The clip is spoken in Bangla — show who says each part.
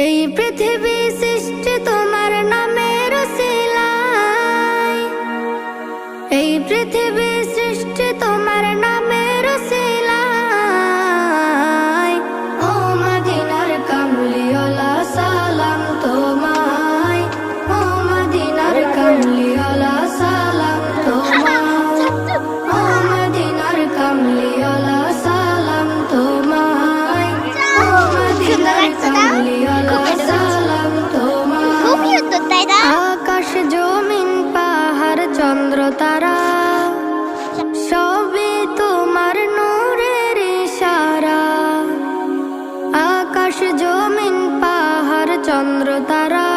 Speaker 1: এই পৃথিবী সৃষ্টি তোমার নামের উসিলায়, এই পৃথিবী সৃষ্টি তোমার নামের উসিলায়। ও মদিনার কামলিওয়ালা সালাম তোমায়, ও মদিনার কামলিওয়ালা সালাম তোমায়, ও মদিনার কামলিওয়ালা সালাম তোমায়, ও মদিনার কামলিওয়ালা সালাম তোমায়। আকাশ জমিন পাহাড় চন্দ্র তারা সবই তোমার নূরের ইশারা। আকাশ জমিন পাহাড় চন্দ্র তারা